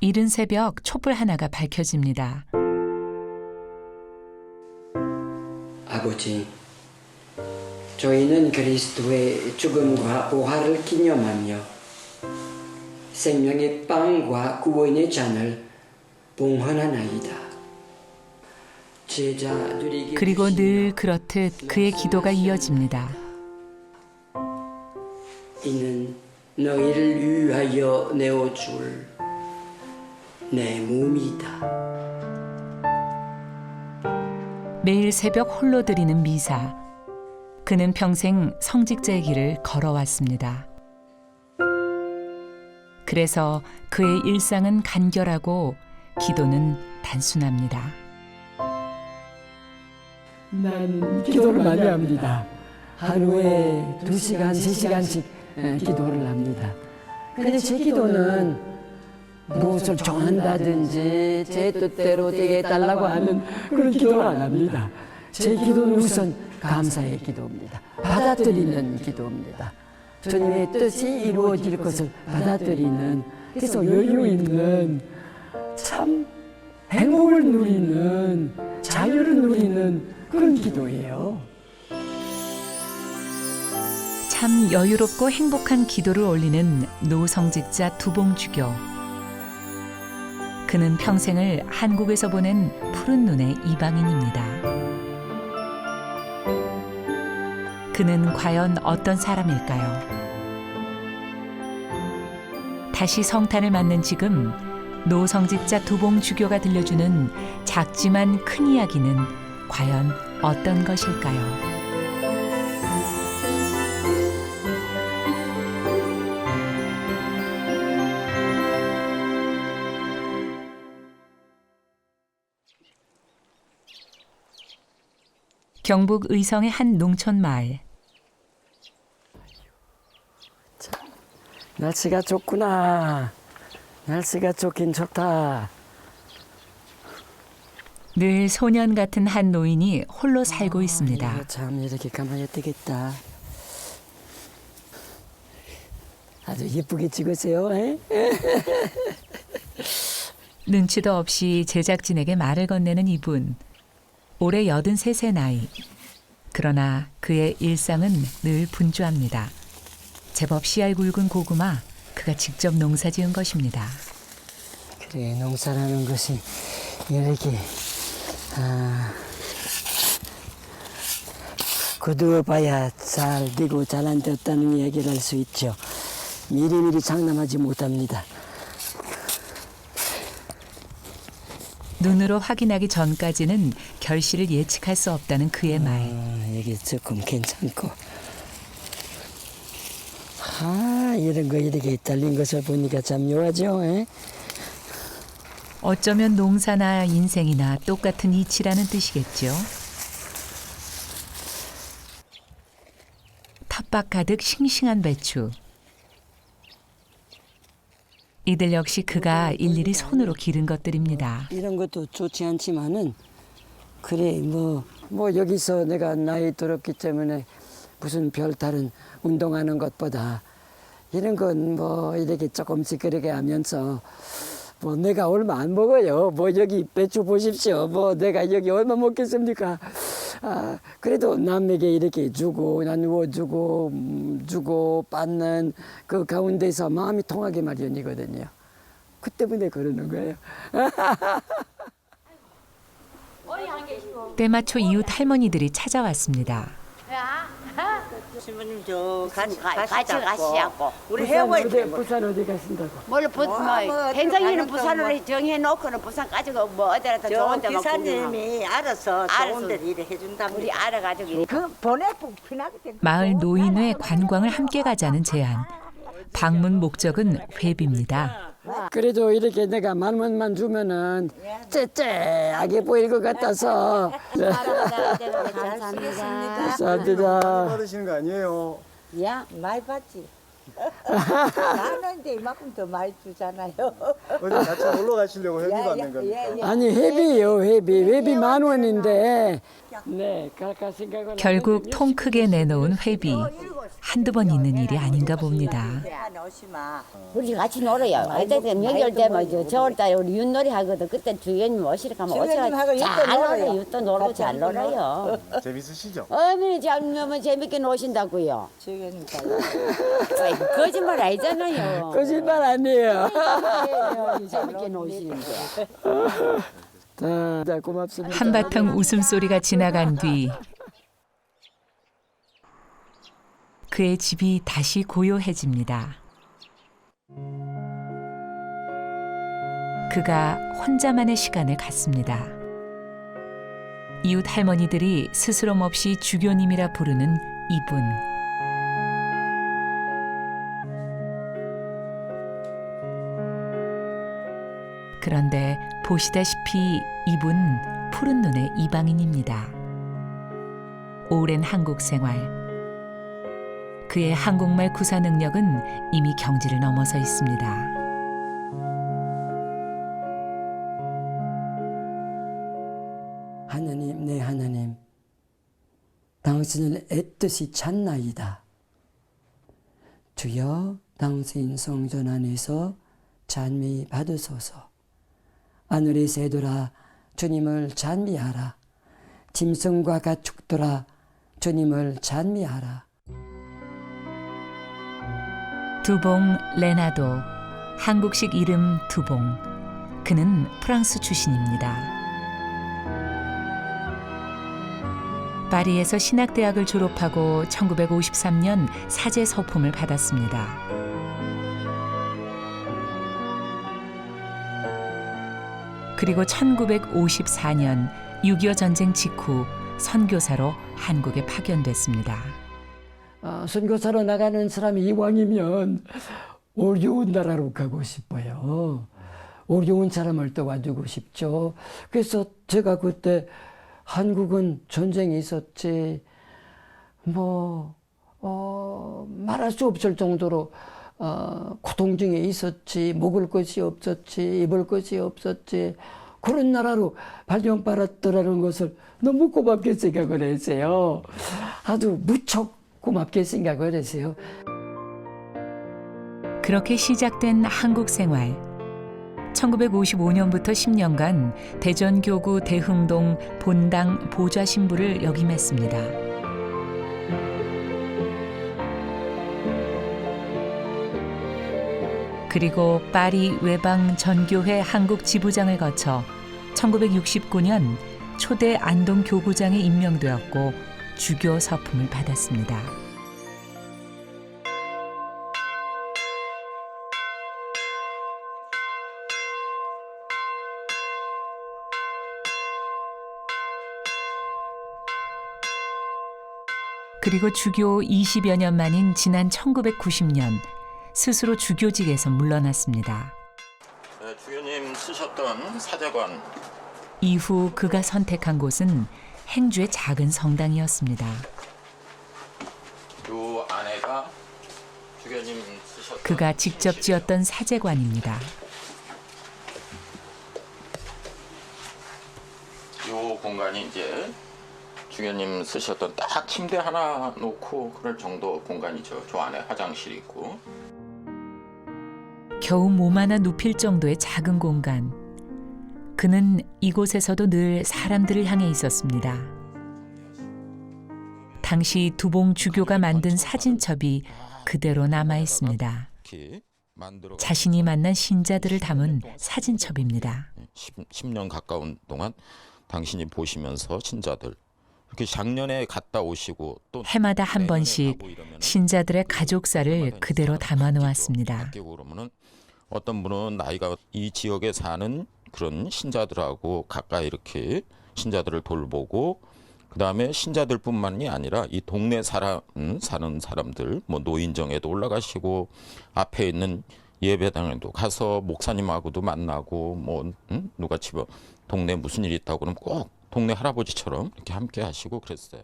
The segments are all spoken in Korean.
이른 새벽 촛불 하나가 밝혀집니다. 아버지, 저희는 그리스도의 죽음과 부활을 기념하며 생명의 빵과 구원의 잔을 봉헌하나이다. 제자들에게 그리고 주시며 늘 그렇듯 그의 기도가 이어집니다. 이는 너희를 위하여 내어줄 내 몸이다. 매일 새벽 홀로 드리는 미사. 그는 평생 성직자의 길을 걸어왔습니다. 그래서 그의 일상은 간결하고 기도는 단순합니다. 난 기도를 많이 합니다. 하루에 2시간, 3시간씩 기도를 합니다. 근데 제 기도는 무엇을 정한다든지 제 뜻대로 되게 해달라고 하는 그런 기도를 안 합니다. 제 기도는 우선 감사의 기도입니다. 받아들이는 기도입니다. 주님의 뜻이 이루어질 것을 받아들이는, 그래서 여유 있는, 참 행복을 누리는, 자유를 누리는 그런 기도예요. 참 여유롭고 행복한 기도를 올리는 노성직자 두봉주교. 그는 평생을 한국에서 보낸 푸른 눈의 이방인입니다. 그는 과연 어떤 사람일까요? 다시 성탄을 맞는 지금 노성직자 두봉주교가 들려주는 작지만 큰 이야기는 과연 어떤 것일까요? 경북 의성의 한 농촌 마을. 날씨가 좋구나. 날씨가 좋긴 좋다. 늘 소년 같은 한 노인이 홀로 살고 있습니다. 이거 참 이렇게 가만히 되겠다. 아주 예쁘게 찍으세요. 에? 눈치도 없이 제작진에게 말을 건네는 이분. 올해 83세 나이. 그러나 그의 일상은 늘 분주합니다. 제법 씨알 굵은 고구마, 그가 직접 농사 지은 것입니다. 그래, 농사라는 것이 이렇게 거두어봐야 잘 되고 잘 안 되었다는 얘기를 할 수 있죠. 미리미리 장담하지 못합니다. 눈으로 확인하기 전까지는 결실을 예측할 수 없다는 그의 말. 이게 조금 괜찮고. 이런 거 이렇게 달린 것을 보니까 참 묘하죠. 에? 어쩌면 농사나 인생이나 똑같은 이치라는 뜻이겠죠. 텃밭 가득 싱싱한 배추. 이들 역시 그가 일일이 손으로 기른 것들입니다. 이런 것도 좋지 않지만은 그래 뭐 여기서 내가 나이 들었기 때문에 무슨 별다른 운동하는 것보다 이런 건 뭐 이렇게 조금씩 그렇게 하면서 뭐 내가 얼마 안 먹어요. 뭐 여기 배추 보십시오. 뭐 내가 여기 얼마 먹겠습니까? 그래도 남에게 이렇게 주고 나누어 주고 받는 그 가운데서 마음이 통하게 마련이거든요. 그 때문에 그러는 거예요. 때마초 이웃 할머니들이 찾아왔습니다. 신부님 저 같이 가시고 우리 해외 부산 어디 가신다고? 뭘 현장에는 부산으로 정해놓고는 부산까지고 뭐 어디라도 저 좋은 데만 구경하고 기사님이 알아서 좋은 데를 일해 해준답니다. 우리 알아가지고 이렇게 그 보내고 피나게 된 마을 노인회 관광을 함께 가자는 제안. 방문 목적은 회비입니다. 그래도 이렇게 내가 10,000원만 주면은 째째하게 보일 것 같아서. 감사합니다. 감사합니다. 받으시는 거 아니에요? 야 많이 받지. 나는 이제 이만큼 더 많이 주잖아요. 어제 같이 놀러 가시려고 회비 받는 겁니까? 아니 회비요 회비 10,000원인데 네, 갈까 생각은 결국 통 크게 내놓은 회비. 한두 번 있는 일이 아닌가 봅니다. 우리 같이 놀아요. 어쨌든 명절 되면 겨울달에 우리 윷놀이 하거든. 그때 주연님 오시러 가면 주연님하고 오시라 윷도 잘 놀아요. 놀아요. 윷도 놀고 잘 놀아요. 재밌으시죠? 어머니 잘 재밌게 노신다고요. 주연님 아이, 거짓말 아니잖아요. 거짓말 아니에요. 재밌게 노시는데. 자, 고맙습니다. 한바탕 웃음소리가 지나간 뒤 그의 집이 다시 고요해집니다. 그가 혼자만의 시간을 갖습니다. 이웃 할머니들이 스스럼 없이 주교님이라 부르는 이분. 그런데 보시다시피 이분 푸른 눈의 이방인입니다. 오랜 한국 생활. 그의 한국말 구사 능력은 이미 경지를 넘어서 있습니다. 하나님, 내 하나님, 당신을 애뜻이 찾나이다. 주여, 당신 성전 안에서 찬미 받으소서. 하늘의 새들아, 주님을 찬미하라. 짐승과 가축들아, 주님을 찬미하라. 두봉 레나도, 한국식 이름 두봉. 그는 프랑스 출신입니다. 파리에서 신학대학을 졸업하고 1953년 사제 서품을 받았습니다. 그리고 1954년 6.25 전쟁 직후 선교사로 한국에 파견됐습니다. 선교사로 나가는 사람이 이왕이면 어려운 나라로 가고 싶어요. 어려운 사람을 도와주고 싶죠. 그래서 제가 그때 한국은 전쟁이 있었지, 말할 수 없을 정도로 고통 중에 있었지, 먹을 것이 없었지, 입을 것이 없었지, 그런 나라로 발령 빨았더라는 것을 너무 고맙게 생각을 했어요. 아주 무척 고맙게 생각을 했어요. 그렇게 시작된 한국 생활. 1955년부터 10년간 대전교구 대흥동 본당 보좌 신부를 역임했습니다. 그리고 파리 외방 전교회 한국 지부장을 거쳐 1969년 초대 안동 교구장에 임명되었고 주교 서품을 받았습니다. 그리고 주교 20여 년 만인 지난 1990년 스스로 주교직에서 물러났습니다. 주교님 쓰셨던 사제관. 이후 그가 선택한 곳은 행주의 작은 성당이었습니다. 요 안에가 주교님 쓰셨던 그가 직접 지었던 사제관입니다. 요 공간이 이제 주교님 쓰셨던 딱 침대 하나 놓고 그럴 정도 공간이죠. 저 안에 화장실이 있고. 겨우 몸 하나 눕힐 정도의 작은 공간. 그는 이곳에서도 늘 사람들을 향해 있었습니다. 당시 두봉 주교가 만든 사진첩이 그대로 남아 있습니다. 자신이 만난 신자들을 담은 사진첩입니다. 10년 가까운 동안 당신이 보시면서 신자들 이렇게 작년에 갔다 오시고 또 해마다 한 번씩 신자들의 가족사를 그대로 담아 놓았습니다. 그러면은 어떤 분은 나이가 이 지역에 사는 그런 신자들하고 가까이 이렇게 신자들을 돌보고 그다음에 신자들뿐만이 아니라 이 동네 사는 사람들 뭐 노인정에도 올라가시고 앞에 있는 예배당에도 가서 목사님하고도 만나고 뭐 누가 집에 동네 무슨 일이 있다고 그러면 꼭 동네 할아버지처럼 이렇게 함께 하시고 그랬어요.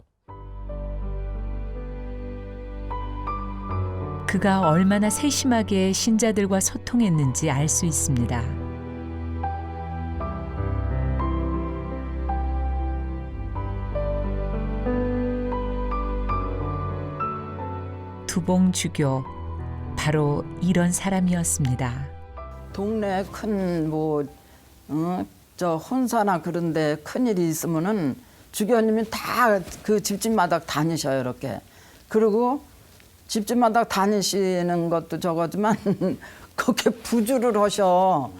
그가 얼마나 세심하게 신자들과 소통했는지 알 수 있습니다. 두봉주교, 바로 이런 사람이었습니다. 동네 큰 저 혼사나 그런데 큰 일이 있으면은 주교님이 다 그 집집마다 다니셔요 이렇게. 그리고 집집마다 다니시는 것도 저거지만 그렇게 부주를 하셔.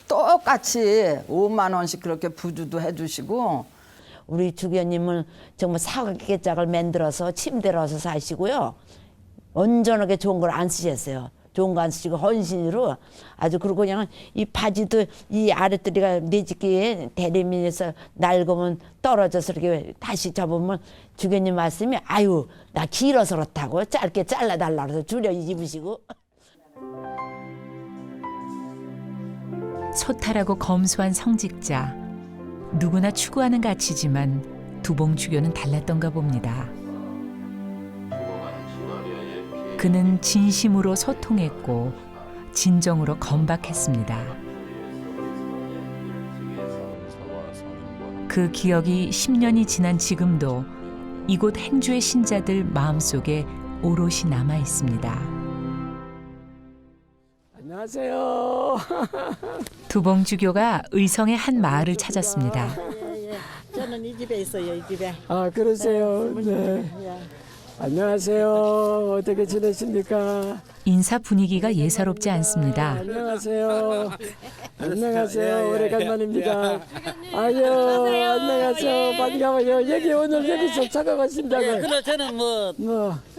똑같이 5만 원씩 그렇게 부주도 해주시고. 우리 주교님은 정말 사각계짝을 만들어서 침대로 와서 사시고요. 온전하게 좋은 걸 안 쓰셨어요. 좋은 거 안 쓰시고 헌신으로 아주. 그리고 그냥 이 바지도 이 아랫다리가 내집기에 대리민에서 낡으면 떨어져서 이렇게 다시 잡으면 주교님 말씀이 아유 나 길어서 그렇다고 짧게 잘라달라 그래서 줄여 입으시고. 소탈하고 검소한 성직자, 누구나 추구하는 가치지만 두봉주교는 달랐던가 봅니다. 그는 진심으로 소통했고 진정으로 건박했습니다. 그 기억이 10년이 지난 지금도 이곳 행주의 신자들 마음속에 오롯이 남아 있습니다. 안녕하세요. 두봉주교가 의성의 한 마을을 찾았습니다. 저는 이 집에 있어요, 이 집에. 아, 그러세요. 네. 안녕하세요. 어떻게 지내십니까? 인사 분위기가 예사롭지 않습니다. 안녕하세요. 안녕하세요. 오래간만입니다. 아유, 안녕하세요. 반가워요. 여기 오늘 여기서 작업하신다고. 그래 저는 뭐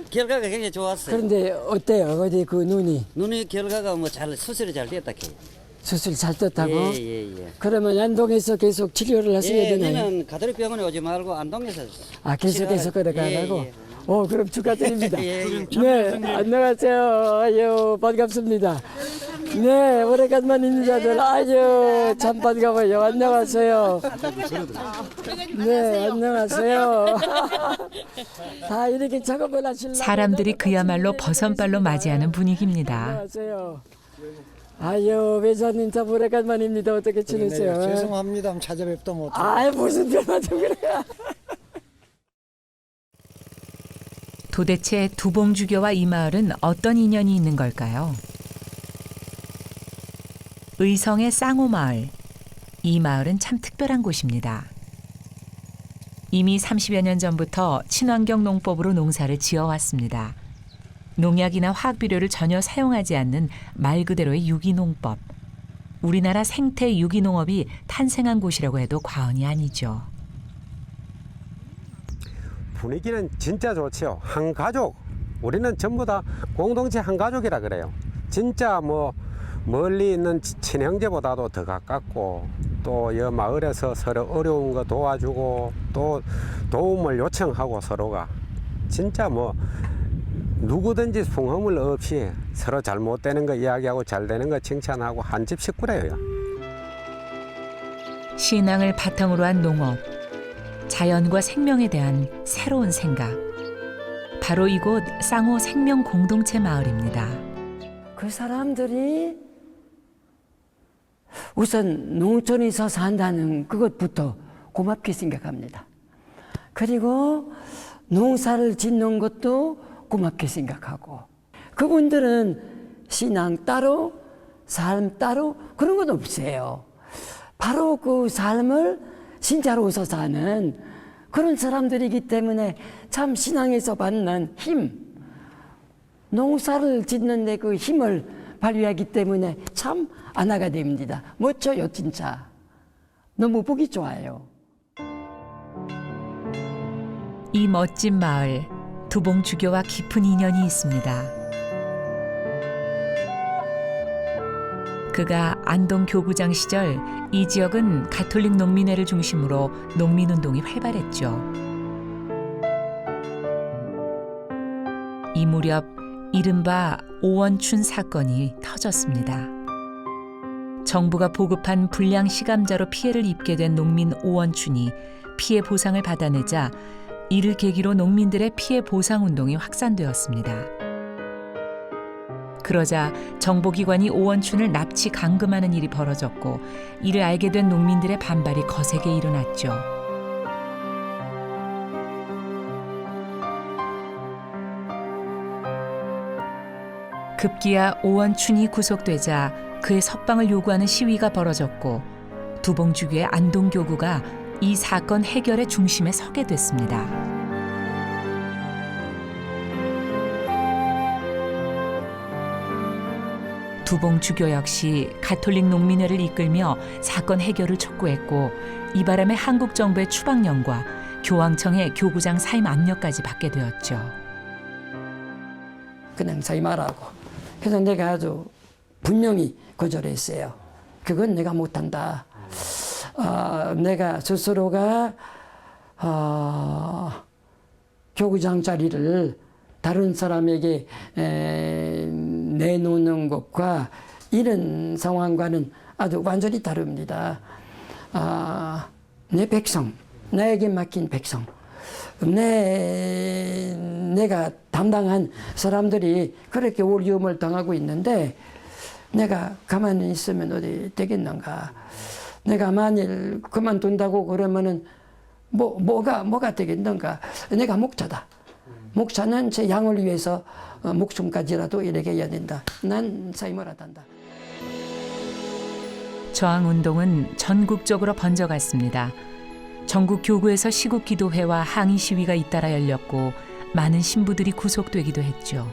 결과가 굉장히 좋았어요. 그런데 어때요? 어디 그 눈이 결과가 뭐 잘 수술이 잘 됐다. 수술 잘 떴다고? 예. 그러면 안동에서 계속 치료를 하셔야 되나요? 저는 가톨릭 병원에 오지 말고 안동에서. 아, 계속해서 걸어가라고? 예. 그럼 축하드립니다. 예. 네, 안녕하세요. 아유, 반갑습니다. 네, 오래간만 인자들. 아유, 참 반가워요. 안녕하세요. 네, 안녕하세요. 다 이렇게 작업을 하시려고. 사람들이 그야말로 버선발로 맞이하는 분위기입니다. 안녕하세요. 아유, 회장님 참 오래간만입니다. 어떻게 지내세요? 죄송합니다. 찾아뵙도 못하고. 아이, 무슨 별말 좀 그래요. 도대체 두봉주교와 이 마을은 어떤 인연이 있는 걸까요? 의성의 쌍호마을. 이 마을은 참 특별한 곳입니다. 이미 30여 년 전부터 친환경 농법으로 농사를 지어왔습니다. 농약이나 화학비료를 전혀 사용하지 않는 말 그대로의 유기농법. 우리나라 생태 유기농업이 탄생한 곳이라고 해도 과언이 아니죠. 분위기는 진짜 좋지요. 한 가족. 우리는 전부 다 공동체 한 가족이라 그래요. 진짜 뭐 멀리 있는 친형제보다도 더 가깝고, 또 이 마을에서 서로 어려운 거 도와주고, 또 도움을 요청하고, 서로가 진짜 뭐 누구든지 성함을 없이 서로 잘못되는 거 이야기하고 잘되는 거 칭찬하고 한 집 식구래요. 신앙을 바탕으로 한 농업, 자연과 생명에 대한 새로운 생각. 바로 이곳 쌍호 생명 공동체 마을입니다. 그 사람들이 우선 농촌에서 산다는 그것부터 고맙게 생각합니다. 그리고 농사를 짓는 것도 고맙게 생각하고, 그분들은 신앙 따로 삶 따로 그런 건 없어요. 바로 그 삶을 신자로서 사는 그런 사람들이기 때문에 참 신앙에서 받는 힘, 농사를 짓는 데 그 힘을 발휘하기 때문에 참 안하가 됩니다. 멋져요, 진짜. 너무 보기 좋아요. 이 멋진 마을, 두봉주교와 깊은 인연이 있습니다. 그가 안동 교구장 시절 이 지역은 가톨릭 농민회를 중심으로 농민운동이 활발했죠. 이 무렵 이른바 오원춘 사건이 터졌습니다. 정부가 보급한 불량 시감자로 피해를 입게 된 농민 오원춘이 피해 보상을 받아내자 이를 계기로 농민들의 피해 보상 운동이 확산되었습니다. 그러자 정보기관이 오원춘을 납치 감금하는 일이 벌어졌고, 이를 알게 된 농민들의 반발이 거세게 일어났죠. 급기야 오원춘이 구속되자 그의 석방을 요구하는 시위가 벌어졌고 두봉주교의 안동교구가 이 사건 해결의 중심에 서게 됐습니다. 두봉주교 역시 가톨릭 농민회를 이끌며 사건 해결을 촉구했고 이 바람에 한국 정부의 추방령과 교황청의 교구장 사임 압력까지 받게 되었죠. 그냥 사임하라고. 그래서 내가 아주 분명히 거절했어요. 그건 내가 못한다. 내가 스스로가 교구장 자리를 다른 사람에게 내놓는 것과 이런 상황과는 아주 완전히 다릅니다. 내 백성, 나에게 맡긴 백성, 내가 담당한 사람들이 그렇게 어려움을 당하고 있는데 내가 가만히 있으면 어디 되겠는가. 내가 만일 그만둔다고 그러면은 뭐가 되겠는가. 내가 목자다. 목사는 제 양을 위해서 목숨까지라도 이렇게 해야 된다. 난 사임을 한다. 저항운동은 전국적으로 번져갔습니다. 전국 교구에서 시국기도회와 항의 시위가 잇따라 열렸고 많은 신부들이 구속되기도 했죠.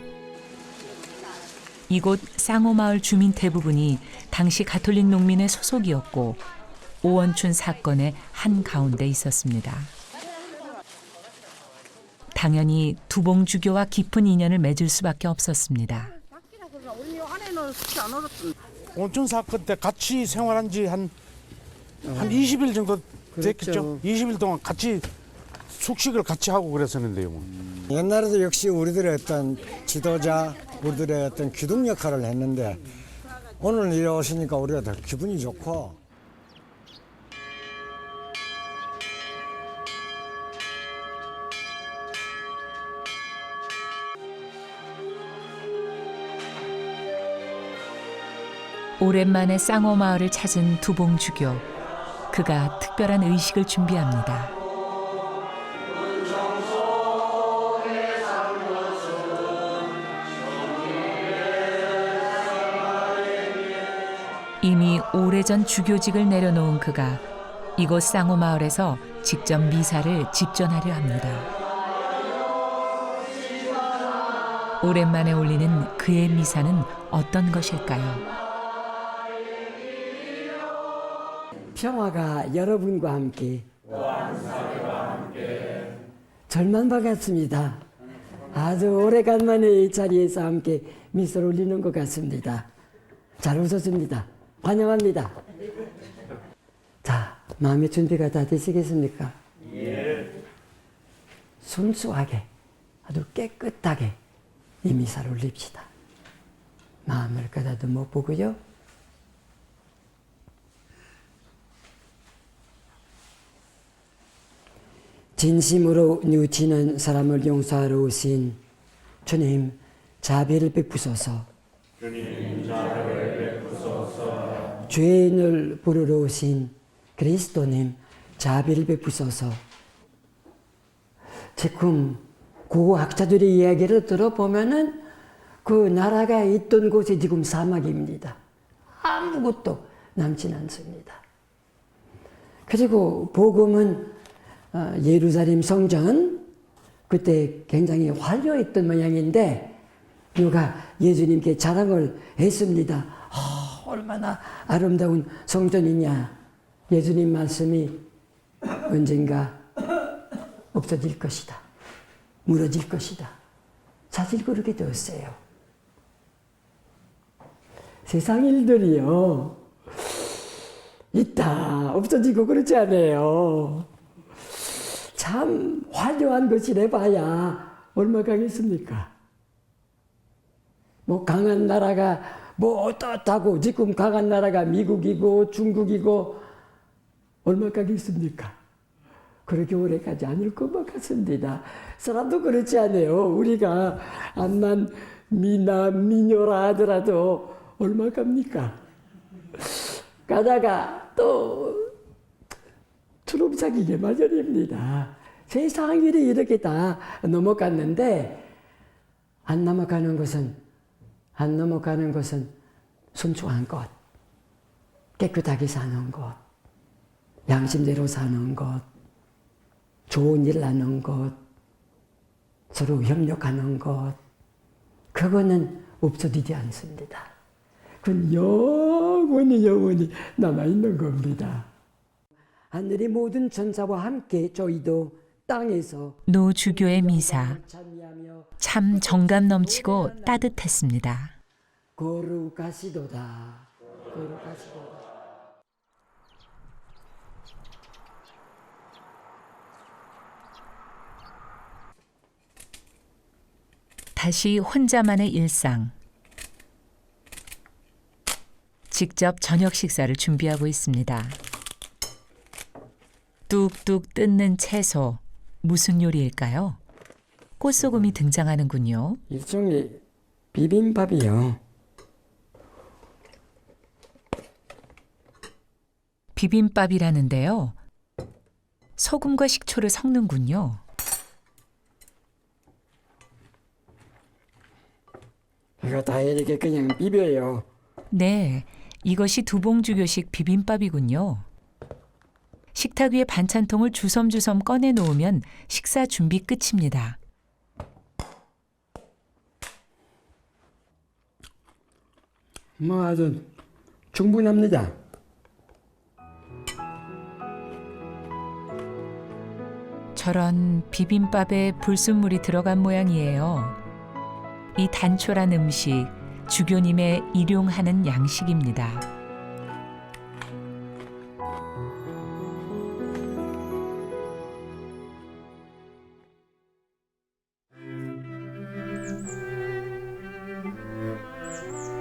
이곳 쌍호마을 주민 대부분이 당시 가톨릭 농민의 소속이었고 오원춘 사건의 한가운데 있었습니다. 당연히 두봉주교와 깊은 인연을 맺을 수밖에 없었습니다. 온천 사건 때 같이 생활한 지 한 20일 정도 됐겠죠. 20일 동안 같이 숙식을 같이 하고 그랬었는데요. 옛날에도 역시 우리들의 어떤 지도자, 우리들의 어떤 기둥 역할을 했는데 오늘 이리 오시니까 우리가 더 기분이 좋고. 오랜만에 쌍호마을을 찾은 두봉주교. 그가 특별한 의식을 준비합니다. 이미 오래전 주교직을 내려놓은 그가 이곳 쌍호마을에서 직접 미사를 집전하려 합니다. 오랜만에 올리는 그의 미사는 어떤 것일까요? 평화가 여러분과 함께 절만 반갑습니다. 아주 오래간만에 이 자리에서 함께 미소를 올리는 것 같습니다. 잘 웃었습니다. 환영합니다. 자, 마음의 준비가 다 되시겠습니까? 순수하게 아주 깨끗하게 이 미사를 올립시다. 마음을 가다듬어 보고요. 진심으로 뉘우치는 사람을 용서하러 오신 주님 자비를 베푸소서. 죄인을 부르러 오신 그리스도님 자비를 베푸소서. 지금 고학자들의 이야기를 들어보면은 그 나라가 있던 곳이 지금 사막입니다. 아무것도 남진 않습니다. 그리고 복음은 예루살렘 성전 그때 굉장히 화려했던 모양인데 누가 예수님께 자랑을 했습니다. 얼마나 아름다운 성전이냐. 예수님 말씀이 언젠가 없어질 것이다. 무너질 것이다. 사실 그렇게 되었어요. 세상 일들이요. 있다 없어지고 그렇지 않아요. 참 화려한 것이래 봐야 얼마 가겠습니까? 뭐 강한 나라가 뭐 어떻다고 지금 강한 나라가 미국이고 중국이고 얼마 가겠습니까? 그렇게 오래 가지 않을 것만 같습니다. 사람도 그렇지 않아요. 우리가 암만 미나 미녀라 하더라도 얼마 갑니까? 가다가 또 주름삭이게 마련입니다. 세상 일이 이렇게 다 넘어갔는데 안 넘어가는 것은 안 넘어가는 것은 순수한 것, 깨끗하게 사는 것, 양심대로 사는 것, 좋은 일 하는 것, 서로 협력하는 것, 그거는 없어지지 않습니다. 그건 영원히 남아있는 겁니다. 하늘의 모든 천사와 함께 저희도 땅에서 노주교의 미사 참 정감 넘치고 따뜻했습니다. 거룩하시도다. 거룩하시도다. 다시 혼자만의 일상. 직접 저녁 식사를 준비하고 있습니다. 뚝뚝 뜯는 채소. 무슨 요리일까요? 꽃소금이 등장하는군요. 일종의 비빔밥이요. 비빔밥이라는데요. 소금과 식초를 섞는군요. 이거 다 이렇게 그냥 비벼요. 네, 이것이 두봉주교식 비빔밥이군요. 식탁 위에 반찬통을 주섬주섬 꺼내 놓으면 식사 준비 끝입니다. 뭐 아주 충분합니다. 저런 비빔밥에 불순물이 들어간 모양이에요. 이 단촐한 음식, 주교님의 일용하는 양식입니다.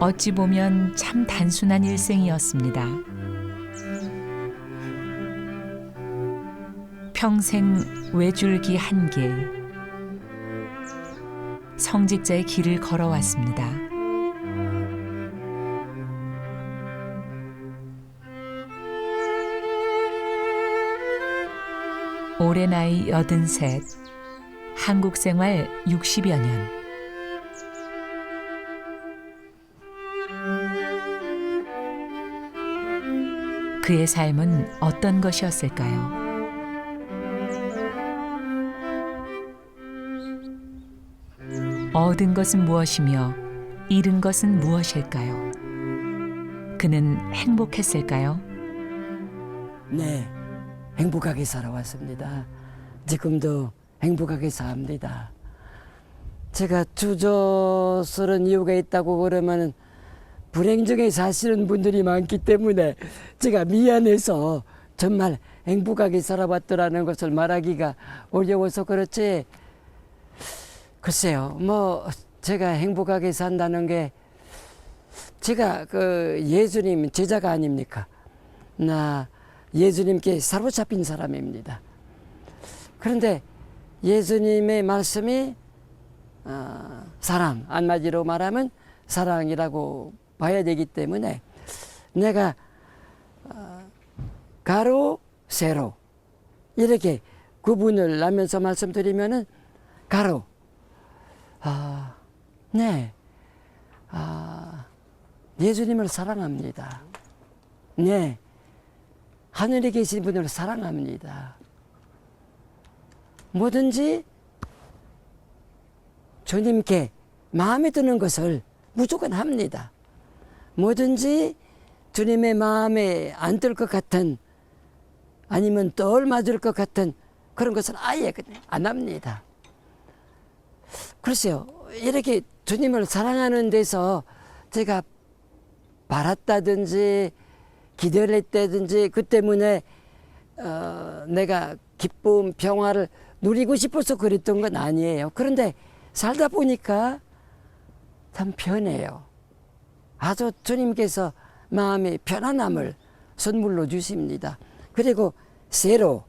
어찌 보면 참 단순한 일생이었습니다. 평생 외줄기 한 길, 성직자의 길을 걸어왔습니다. 올해 나이 83, 한국 생활 60여 년. 그의 삶은 어떤 것이었을까요? 얻은 것은 무엇이며 잃은 것은 무엇일까요? 그는 행복했을까요? 네, 행복하게 살아왔습니다. 지금도 행복하게 삽니다. 제가 주저스러운 이유가 있다고 그러면 불행 중에 사시는 분들이 많기 때문에 제가 미안해서 정말 행복하게 살아왔더라는 것을 말하기가 어려워서 그렇지. 글쎄요, 뭐 제가 행복하게 산다는 게 제가 그 예수님 제자가 아닙니까? 나 예수님께 사로잡힌 사람입니다. 그런데 예수님의 말씀이 사랑, 한마디로 말하면 사랑이라고 봐야 되기 때문에 내가 가로, 세로 이렇게 구분을 하면서 말씀드리면은 가로, 네, 예수님을 사랑합니다. 네, 하늘에 계신 분을 사랑합니다. 뭐든지 주님께 마음에 드는 것을 무조건 합니다. 뭐든지 주님의 마음에 안 들 것 같은 아니면 덜 맞을 것 같은 그런 것은 아예 안 합니다. 글쎄요, 이렇게 주님을 사랑하는 데서 제가 바랐다든지 기대를 했다든지 그 때문에 내가 기쁨, 평화를 누리고 싶어서 그랬던 건 아니에요. 그런데 살다 보니까 참 편해요. 아주 주님께서 마음의 편안함을 선물로 주십니다. 그리고 세로,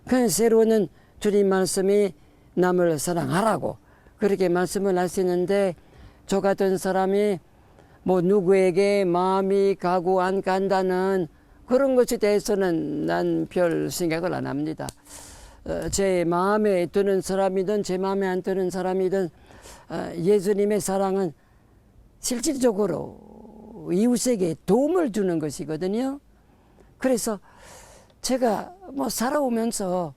그 세로는 주님 말씀이 남을 사랑하라고 그렇게 말씀을 하시는데 저 같은 사람이 뭐 누구에게 마음이 가고 안 간다는 그런 것에 대해서는 난 별 생각을 안 합니다. 제 마음에 드는 사람이든 제 마음에 안 드는 사람이든 예수님의 사랑은 실질적으로 이웃에게 도움을 주는 것이거든요. 그래서 제가 뭐 살아오면서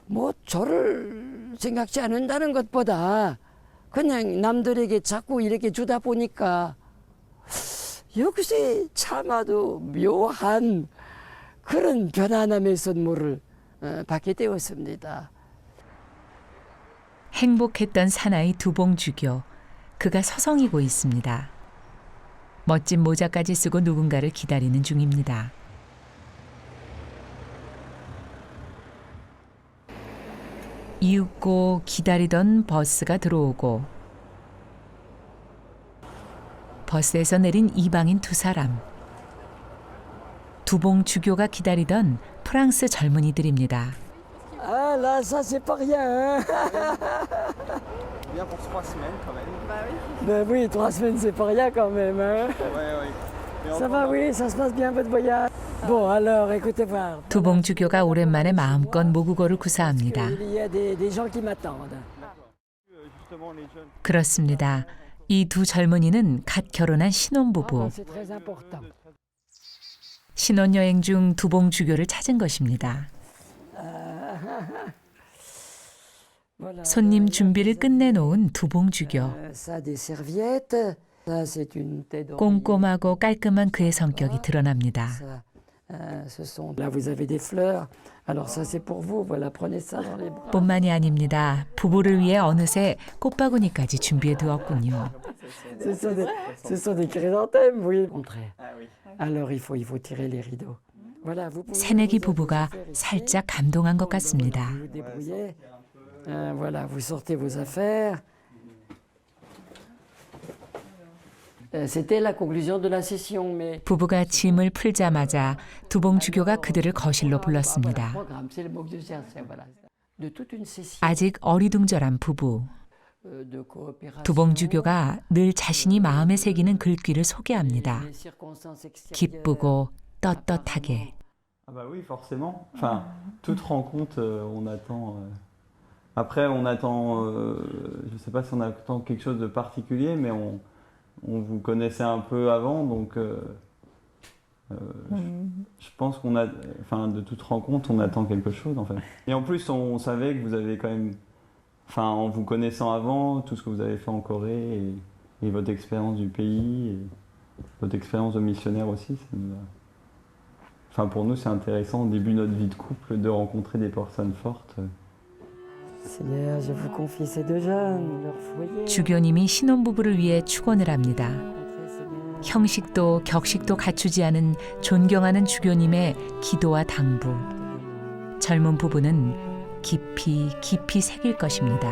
뭐 저를 생각지 않는다는 것보다 그냥 남들에게 자꾸 이렇게 주다 보니까 역시 참아도 묘한 그런 편안함의 선물을 받게 되었습니다. 행복했던 사나이 두봉주교. 그가 서성이고 있습니다. 멋진 모자까지 쓰고 누군가를 기다리는 중입니다. 이윽고 기다리던 버스가 들어오고 버스에서 내린 이방인 두 사람. 두봉주교가 기다리던 프랑스 젊은이들입니다. Ah là, ça c'est pas rien. Bien pour 3 semaines quand même. Ben oui, 3 semaines c'est pas rien quand même. Hein. Ça va, oui, ça se passe bien votre voyage. Bon, alors écoutez voir. 두봉주교가 오랜만에 마음껏 모국어를 구사합니다. Il y a des gens qui m'attendent. 그렇습니다. 이 두 젊은이는 갓 결혼한 신혼부부. C'est très important. 신혼여행 중 두봉주교를 찾은 것입니다. 손님 준비를 끝내놓은 두봉주교. Ça des serviettes. Ça c'est une tête d'oreiller. 꼼꼼하고 깔끔한 그의 성격이 드러납니다. Ce sont là vous avez des fleurs. Alors ça c'est pour vous. Voilà, prenez ça dans les bras. 뿐만이 아닙니다. 부부를 위해 어느새 꽃바구니까지 준비해 두었군요. Ce sont des chrysanthèmes, oui. Alors il faut tirer les rideaux. Voilà, vous pouvez 새내기 부부가 살짝 감동한 것 같습니다. vous débrouiller. Voilà, vous sortez vos affaires. C'était la conclusion de la session, mais 부부가 짐을 풀자마자 두봉주교가 그들을 거실로 불렀습니다. c'est le mot que je cherchais, voilà. De toute une session 아직 어리둥절한 부부. de coopération. 두봉주교가 늘 자신이 마음에 새기는 글귀를 소개합니다. Les circonstances extérieures. 기쁘고 떳떳하게. Ah bah oui, forcément. Enfin, toute rencontre, on attend. Après, on attend. Je sais pas si on attend quelque chose de particulier, mais on vous connaissait un peu avant, donc je pense qu'on a, enfin, de toute rencontre, on attend quelque chose en fait. Et en plus, on savait que vous avez quand même, enfin, en vous connaissant avant, tout ce que vous avez fait en Corée et votre expérience du pays, et votre expérience de missionnaire aussi, ça nous a... Enfin, pour nous, c'est intéressant au début de notre vie de couple de rencontrer des personnes fortes. Seigneur, je vous confie ces deux jeunes, leur foyer. 주교님이 신혼부부를 위해 축원을 합니다. 형식도 격식도 갖추지 않은 존경하는 주교님의 기도와 당부. 젊은 부부는 깊이 깊이 새길 것입니다.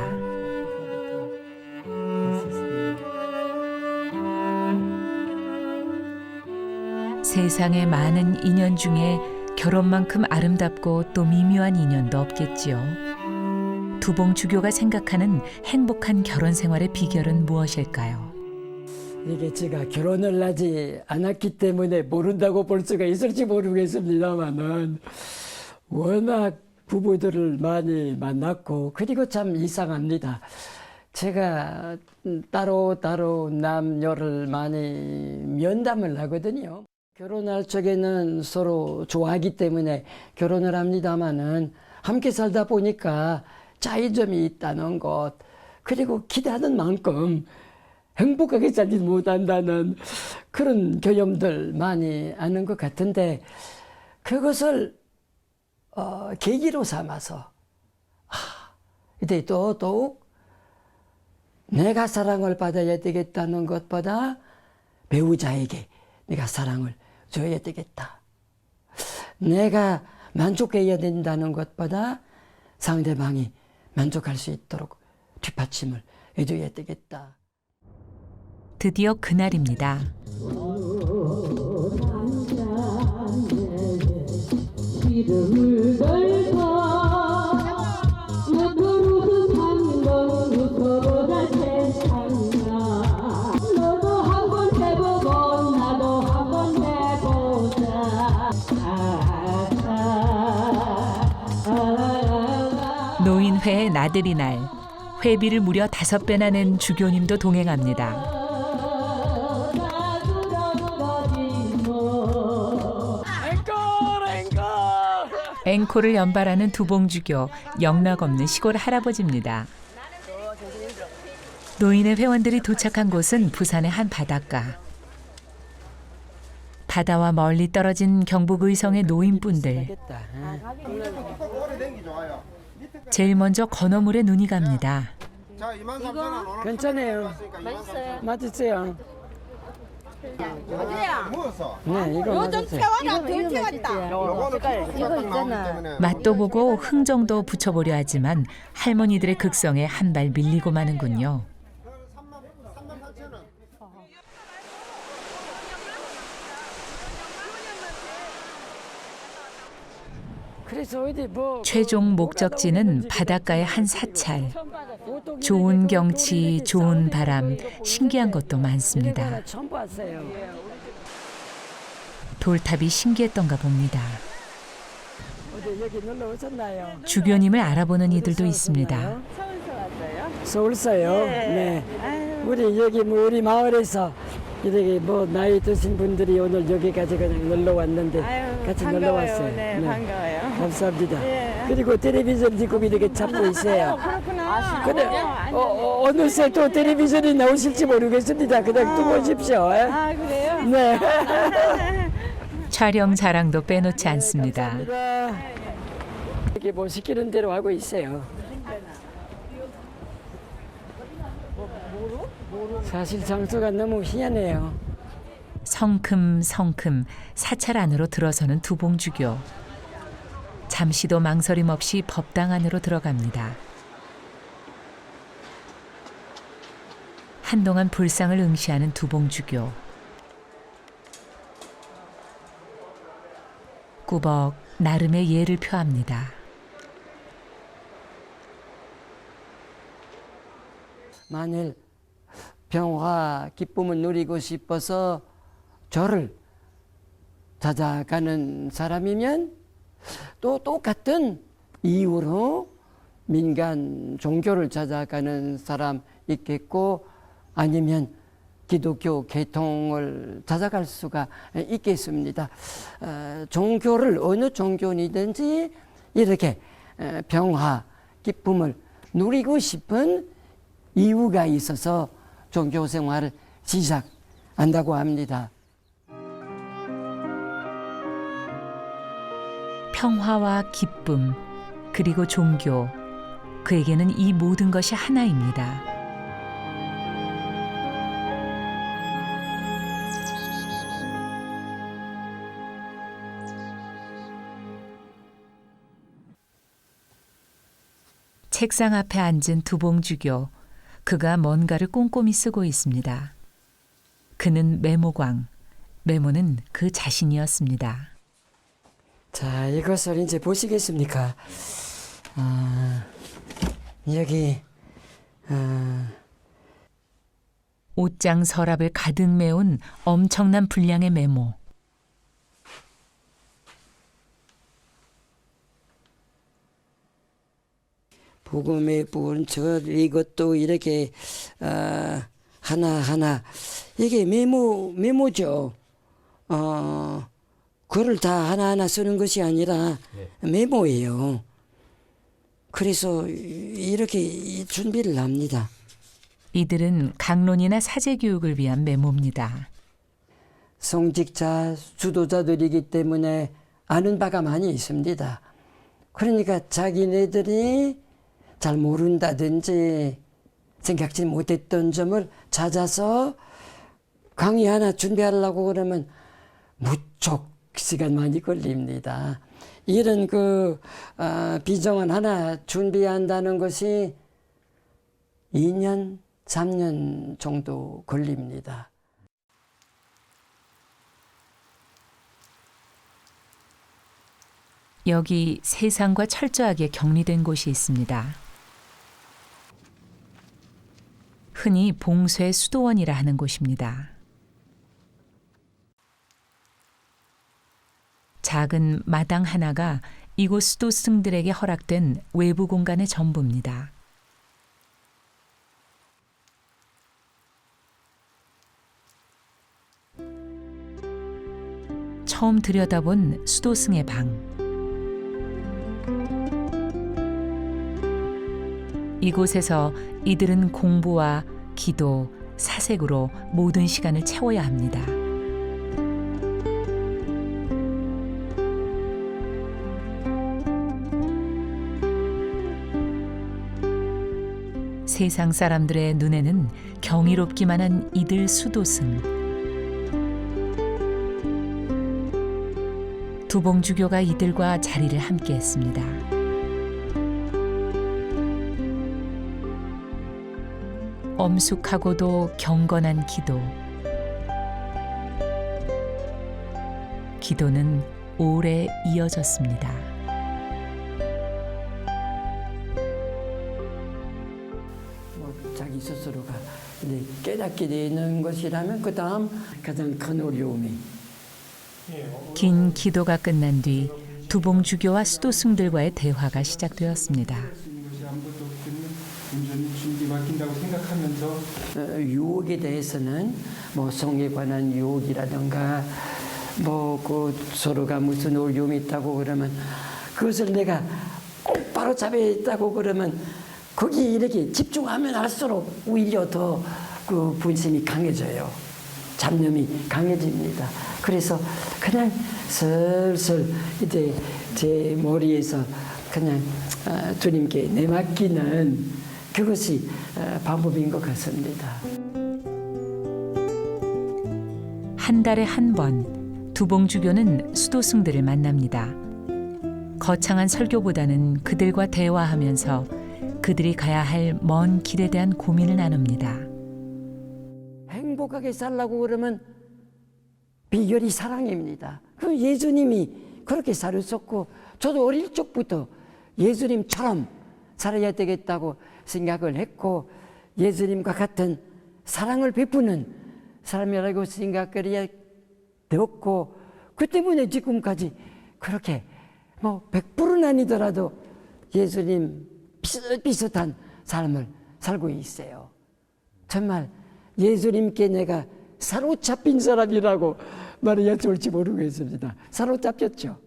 세상의 많은 인연 중에 결혼만큼 아름답고 또 미묘한 인연도 없겠지요. 두봉주교가 생각하는 행복한 결혼 생활의 비결은 무엇일까요? 이게 제가 결혼을 하지 않았기 때문에 모른다고 볼 수가 있을지 모르겠습니다만은 워낙 부부들을 많이 만났고 그리고 참 이상합니다. 제가 따로 남녀를 많이 면담을 하거든요. 결혼할 적에는 서로 좋아하기 때문에 결혼을 합니다마는 함께 살다 보니까 차이점이 있다는 것, 그리고 기대하는 만큼 행복하게 살지 못한다는 그런 경험들 많이 아는 것 같은데 그것을 계기로 삼아서 이제 또 더욱 내가 사랑을 받아야 되겠다는 것보다 배우자에게 내가 사랑을 줘야 되겠다. 내가 만족해야 된다는 것보다 상대방이 만족할 수 있도록 뒷받침을 해줘야 되겠다. 드디어 그날입니다. 노인회의 나들이 날, 회비를 무려 5배나 낸 주교님도 동행합니다. 앵콜을 연발하는 두봉주교, 영락없는 시골 할아버지입니다. 노인의 회원들이 도착한 곳은 부산의 한 바닷가. 바다와 멀리 떨어진 경북 의성의 노인분들. 제일 먼저 건어물에 눈이 갑니다. 괜찮아요. 맛있어요. 네, 이거 맛있어요. 맛도 보고 흥 정도 붙여보려 하지만 할머니들의 극성에 한 발 밀리고 마는군요. 그래서 어디 뭐 최종 목적지는 바닷가의 한 사찰. 좋은 경치, 좋은 바람, 신기한 것도 많습니다. 처음 봤어요. 돌탑이 신기했던가 봅니다. 어디 여기 놀러 오셨나요? 주교님을 알아보는 이들도 있습니다. 서울서요. 네. 우리 여기 뭐 우리 마을에서 이렇게 뭐 나이 드신 분들이 오늘 여기까지 그냥 놀러 왔는데 같이 놀러 왔어요. 네, 반가워요. 감사합니다. 그리고 텔레비전 지금 이렇게 잡고 있어요. 그렇구나. 근데 어느새 또 텔레비전이 나오실지 모르겠습니다. 그냥 두고 오십시오. 아, 그래요? 네. 촬영 자랑도 빼놓지 않습니다. 감사합니다. 이렇게 뭐 시키는 대로 하고 있어요. 사실 장소가 너무 희한해요. 성큼성큼 사찰 안으로 들어서는 두봉주교. 잠시도 망설임 없이 법당 안으로 들어갑니다. 한동안 불상을 응시하는 두봉주교. 꾸벅 나름의 예를 표합니다. 만일 평화 기쁨을 누리고 싶어서 절을 찾아가는 사람이면 또 똑같은 이유로 민간 종교를 찾아가는 사람 있겠고 아니면 기독교 계통을 찾아갈 수가 있겠습니다. 종교를 어느 종교이든지 이렇게 평화 기쁨을 누리고 싶은 이유가 있어서 종교 생활을 시작한다고 합니다. 평화와 기쁨, 그리고 종교, 그에게는 이 모든 것이 하나입니다. 책상 앞에 앉은 두봉주교, 그가 뭔가를 꼼꼼히 쓰고 있습니다. 그는 메모광, 메모는 그 자신이었습니다. 자, 이것을 이제 보시겠습니까? 여기 옷장 서랍을 가득 메운 엄청난 분량의 메모. 복음의 본절 이것도 이렇게 하나하나 이게 메모죠. 글을 다 하나하나 쓰는 것이 아니라 메모예요. 그래서 이렇게 준비를 합니다. 이들은 강론이나 사제 교육을 위한 메모입니다. 성직자, 주도자들이기 때문에 아는 바가 많이 있습니다. 그러니까 자기네들이 잘 모른다든지 생각지 못했던 점을 찾아서 강의 하나 준비하려고 그러면 무척 시간 많이 걸립니다. 이런 비정은 하나 준비한다는 것이 2년, 3년 정도 걸립니다. 여기 세상과 철저하게 격리된 곳이 있습니다. 흔히 봉쇄 수도원이라 하는 곳입니다. 작은 마당 하나가 이곳 수도승들에게 허락된 외부 공간의 전부입니다. 처음 들여다본 수도승의 방. 이곳에서 이들은 공부와 기도, 사색으로 모든 시간을 채워야 합니다. 세상 사람들의 눈에는 경이롭기만 한 이들 수도승. 두봉주교가 이들과 자리를 함께했습니다. 엄숙하고도 경건한 기도. 기도는 오래 이어졌습니다. 자기 스스로가 깨닫게 되는 것이라면 그 다음 가장 큰 어려움이 긴 기도가 끝난 뒤 두봉주교와 수도승들과의 대화가 시작되었습니다. 온전히 준비 맡긴다고 생각하면서 유혹에 대해서는 뭐 성에 관한 유혹이라든가 뭐 그 서로가 무슨 어려움이 있다고 그러면 그것을 내가 꼭 바로잡아야 있다고 그러면 거기에 이렇게 집중하면 할수록 오히려 더 그 분심이 강해져요. 잡념이 강해집니다. 그래서 그냥 슬슬 이제 제 머리에서 그냥 주님께 내맡기는 그것이 방법인 것 같습니다. 한 달에 한 번 두봉주교는 수도승들을 만납니다. 거창한 설교보다는 그들과 대화하면서 그들이 가야 할 먼 길에 대한 고민을 나눕니다. 행복하게 살라고 그러면 비결이 사랑입니다. 그 예수님이 그렇게 살으셨고 저도 어릴 적부터 예수님처럼 살아야 되겠다고 생각을 했고 예수님과 같은 사랑을 베푸는 사람이라고 생각을 되었고 그 때문에 지금까지 그렇게 뭐 100%는 아니더라도 예수님 비슷비슷한 삶을 살고 있어요. 정말 예수님께 내가 사로잡힌 사람이라고 말해야 좋을지 모르겠습니다. 사로잡혔죠.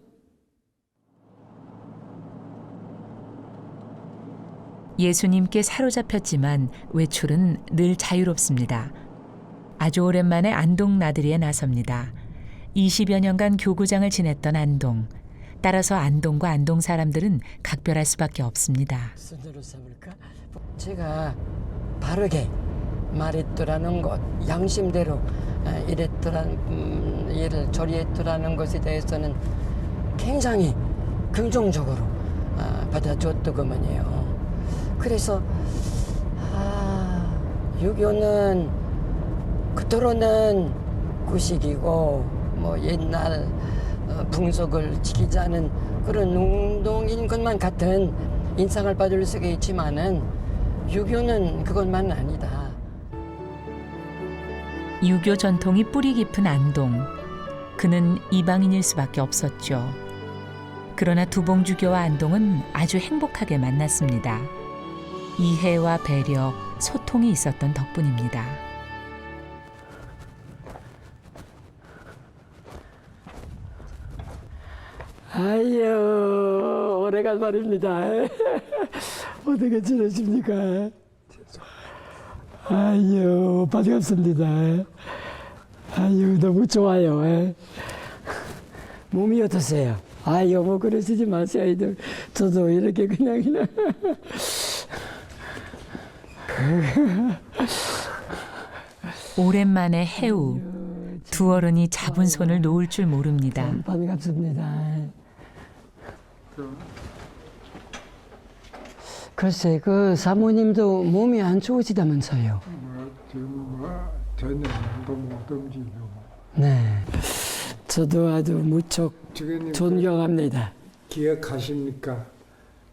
예수님께 사로잡혔지만 외출은 늘 자유롭습니다. 아주 오랜만에 안동 나들이에 나섭니다. 20여 년간 교구장을 지냈던 안동. 따라서 안동과 안동 사람들은 각별할 수밖에 없습니다. 순서로 삼을까? 제가 바르게 말했더라는 것, 양심대로 일을 처리했더라는 것에 대해서는 굉장히 긍정적으로 받아줬더구먼요. 그래서 유교는 그토록은 구식이고 뭐 옛날 풍속을 지키자는 그런 운동인 것만 같은 인상을 받을 수가 있지만은 유교는 그것만은 아니다. 유교 전통이 뿌리 깊은 안동. 그는 이방인일 수밖에 없었죠. 그러나 두봉주교와 안동은 아주 행복하게 만났습니다. 이해와 배려, 소통이 있었던 덕분입니다. 아유, 오래간만입니다. 어떻게 지내십니까? 아유, 반갑습니다. 아유, 너무 좋아요. 몸이 어떠세요? 아유, 뭐 그러시지 마세요. 저도 이렇게 그냥. 오랜만에 해우. 두 어른이 잡은 손을 놓을 줄 모릅니다. 반갑습니다. 글쎄, 그 사모님도 몸이 안 좋으시다면서요? 전혀 너무 덤지고. 네, 저도 아주 무척 존경합니다. 기억하십니까?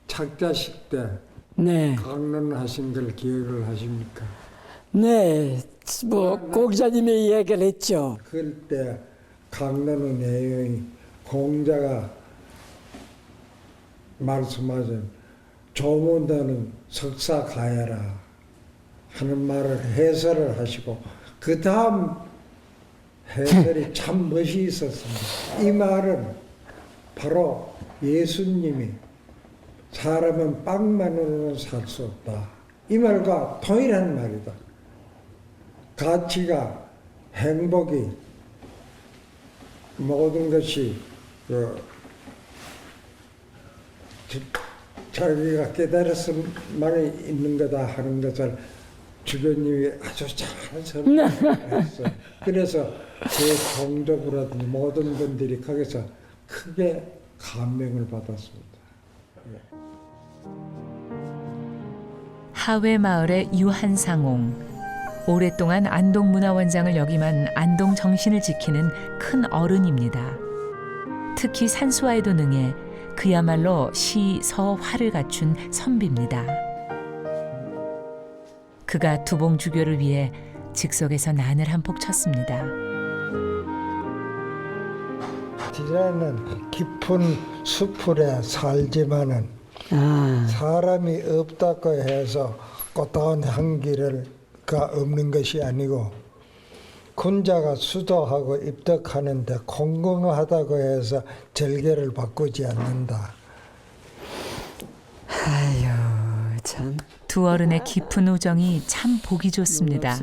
착자식 때 네, 강론하신 걸 기억을 하십니까? 네, 뭐 공자님의 이야기를 했죠. 그때 강론의 내용이 공자가 말씀하신 조문다는 석사 가야라 하는 말을 해설을 하시고 그 다음 해설이 참 멋이 있었습니다. 이 말은 바로 예수님이 사람은 빵만으로는 살 수 없다. 이 말과 동일한 말이다. 가치가, 행복이, 모든 것이 자기가 깨달았음만 있는 거다 하는 것을 주교님이 아주 잘 설명했어요. 그래서 제 동족이라든지 모든 분들이 거기서 크게 감명을 받았습니다. 하회 마을의 유한상옹. 오랫동안 안동문화원장을 역임한 안동 정신을 지키는 큰 어른입니다. 특히 산수화에도 능해 그야말로 시, 서, 화를 갖춘 선비입니다. 그가 두봉주교를 위해 즉석에서 난을 한 폭 쳤습니다. 디자인은 깊은 수풀에 살지만은 사람이 없다고 해서 꽃다운 향기가 없는 것이 아니고 군자가 수도하고 입덕하는데 공공하다고 해서 절개를 바꾸지 않는다. 아유 참. 두 어른의 깊은 우정이 참 보기 좋습니다.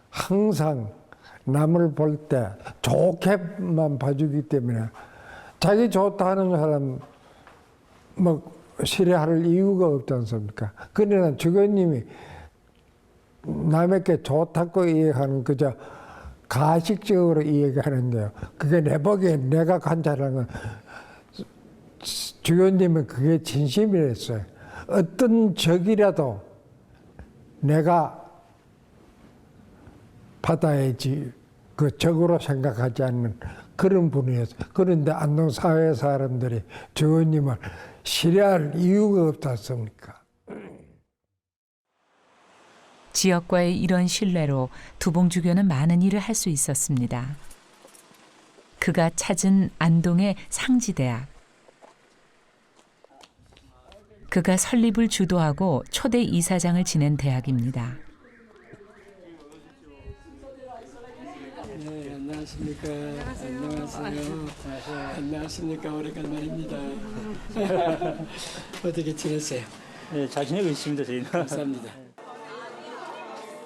항상 남을 볼 때 좋게만 봐주기 때문에 자기 좋다는 사람 뭐 싫어할 이유가 없지 않습니까? 그러나 주교님이 남에게 좋다고 이해하는 그저 가식적으로 이해하는데요. 그게 내 보기엔 내가 관찰한 건 주교님은 그게 진심이랬어요. 어떤 적이라도 내가 받아야지 그 적으로 생각하지 않는 그런 분이었어요. 그런데 안동 사회 사람들이 주교님을 싫어할 이유가 없지 않습니까? 지역과의 이런 신뢰로 두봉주교는 많은 일을 할 수 있었습니다. 그가 찾은 안동의 상지대학. 그가 설립을 주도하고 초대 이사장을 지낸 대학입니다. 네, 안녕하십니까. 안녕하세요. 안녕하십니까. 오래간만입니다. 어떻게 지냈어요? 네, 잘 지내고 있습니다. 저희는. 감사합니다.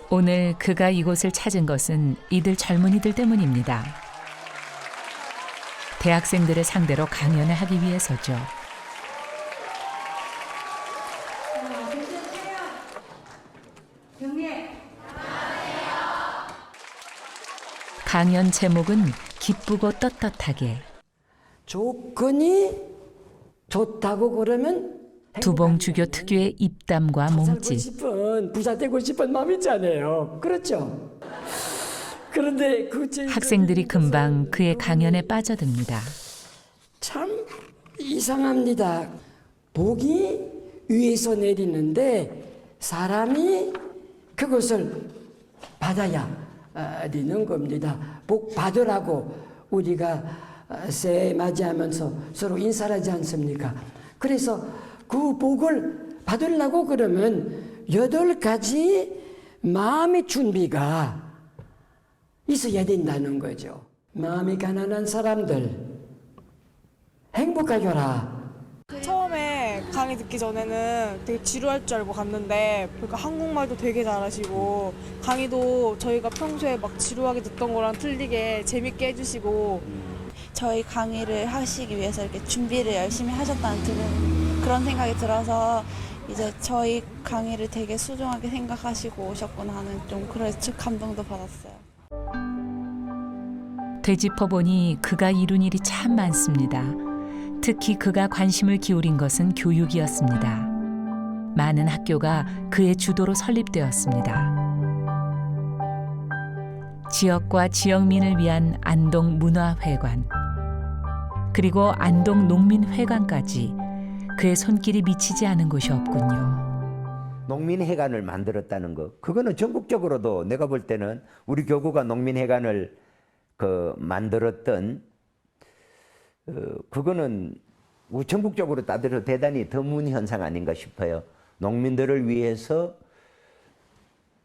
오늘 그가 이곳을 찾은 것은 이들 젊은이들 때문입니다. 대학생들을 상대로 강연을 하기 위해서죠. 강연 제목은 기쁘고 떳떳하게. 조건이 좋다고 그러면 두봉주교 특유의 입담과 몸짓. 부자 되고 싶은 마음 있잖아요. 그렇죠? 그런데 학생들이 금방 그의 강연에 빠져듭니다. 참 이상합니다. 복이 위에서 내리는데 사람이 그것을 받아야 되는 겁니다. 복 받으라고 우리가 새해 맞이하면서 서로 인사를 하지 않습니까? 그래서 그 복을 받으려고 그러면 8가지 마음의 준비가 있어야 된다는 거죠. 마음이 가난한 사람들 행복하여라. 처음에 강의 듣기 전에는 되게 지루할 줄 알고 갔는데 그러니까 한국말도 되게 잘하시고 강의도 저희가 평소에 막 지루하게 듣던 거랑 틀리게 재밌게 해주시고 저희 강의를 하시기 위해서 이렇게 준비를 열심히 하셨다는 그런 생각이 들어서 이제 저희 강의를 되게 소중하게 생각하시고 오셨구나 하는 좀 그런 감동도 받았어요. 되짚어보니 그가 이룬 일이 참 많습니다. 특히 그가 관심을 기울인 것은 교육이었습니다. 많은 학교가 그의 주도로 설립되었습니다. 지역과 지역민을 위한 안동 문화회관, 그리고 안동 농민회관까지 그의 손길이 미치지 않은 곳이 없군요. 농민회관을 만들었다는 거, 그거는 전국적으로도 내가 볼 때는 우리 교구가 농민회관을 만들었던 그거는 전국적으로 따져도 대단히 드문 현상 아닌가 싶어요. 농민들을 위해서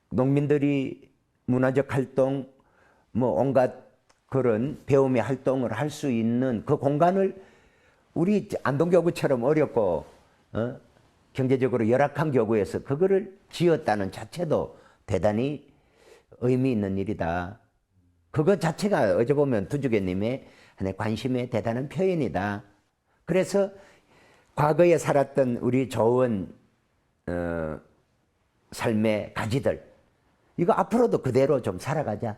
농민들이 문화적 활동, 온갖 그런 배움의 활동을 할 수 있는 그 공간을 우리 안동교구처럼 어렵고 경제적으로 열악한 교구에서 그거를 지었다는 자체도 대단히 의미 있는 일이다. 그거 자체가 어제 보면 두주교님의 하나의 관심의 대단한 표현이다. 그래서 과거에 살았던 우리 좋은 삶의 가지들, 이거 앞으로도 그대로 좀 살아가자.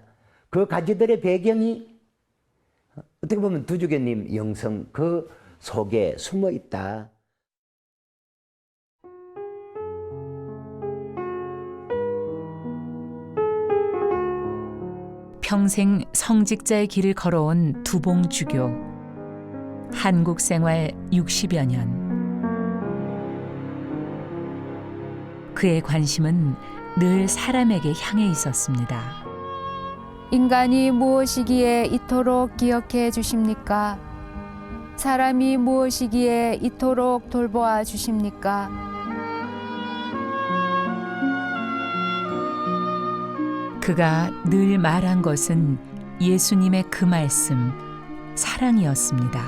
그 가지들의 배경이 어떻게 보면 두주교님 영성 그 속에 숨어 있다. 평생 성직자의 길을 걸어온 두봉주교. 한국 생활 60여 년. 그의 관심은 늘 사람에게 향해 있었습니다. 인간이 무엇이기에 이토록 기억해 주십니까? 사람이 무엇이기에 이토록 돌보아 주십니까? 그가 늘 말한 것은 예수님의 그 말씀, 사랑이었습니다.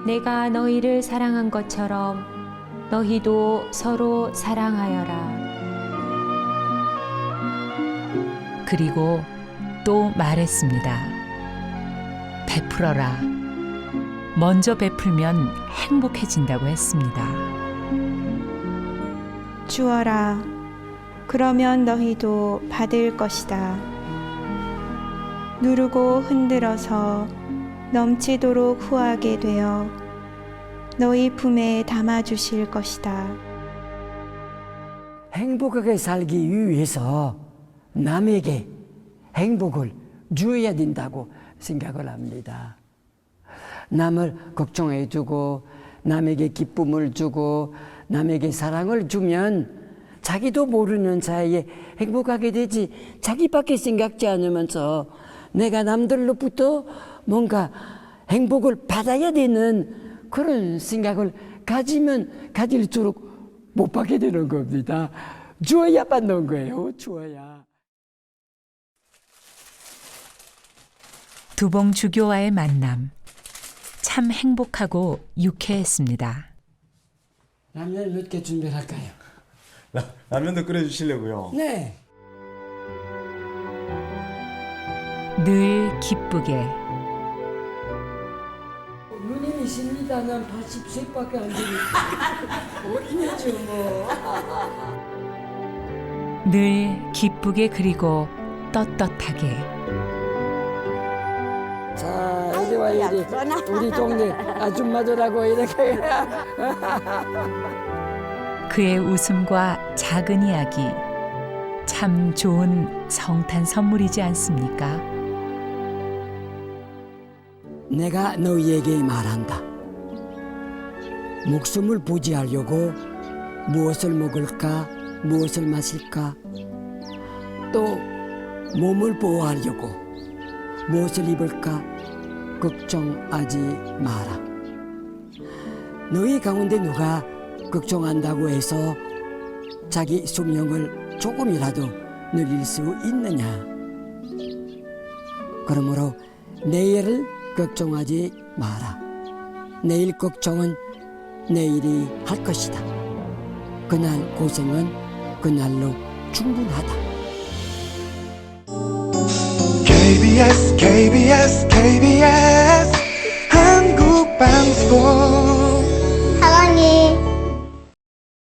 내가 너희를 사랑한 것처럼 너희도 서로 사랑하여라. 그리고 또 말했습니다. 베풀어라. 먼저 베풀면 행복해진다고 했습니다. 주어라. 그러면 너희도 받을 것이다. 누르고 흔들어서 넘치도록 후하게 되어 너희 품에 담아주실 것이다. 행복하게 살기 위해서 남에게 행복을 주어야 된다고 생각을 합니다. 남을 걱정해 주고 남에게 기쁨을 주고 남에게 사랑을 주면 자기도 모르는 사이에 행복하게 되지, 자기밖에 생각지 않으면서 내가 남들로부터 뭔가 행복을 받아야 되는 그런 생각을 가지면 가질수록 못 받게 되는 겁니다. 주어야 받는 거예요. 주어야. 두봉주교와의 만남, 참 행복하고 유쾌했습니다. 라면 몇 개 준비할까요? 라면도 끓여주시려고요. 네. 늘 기쁘게 누님이십니다. 난 80세밖에 안 되니까 어린이죠 뭐. 늘 기쁘게 그리고 떳떳하게. 자, 이리 와 이리. 우리 동네 아줌마들하고 이렇게. 그의 웃음과 작은 이야기, 참 좋은 성탄 선물이지 않습니까? 내가 너희에게 말한다. 목숨을 부지하려고 무엇을 먹을까, 무엇을 마실까, 또 몸을 보호하려고 무엇을 입을까 걱정하지 마라. 너희 가운데 누가 걱정한다고 해서 자기 수명을 조금이라도 늘릴 수 있느냐? 그러므로 내일을 걱정하지 마라. 내일 걱정은 내일이 할 것이다. 그날 고생은 그날로 충분하다. KBS KBS KBS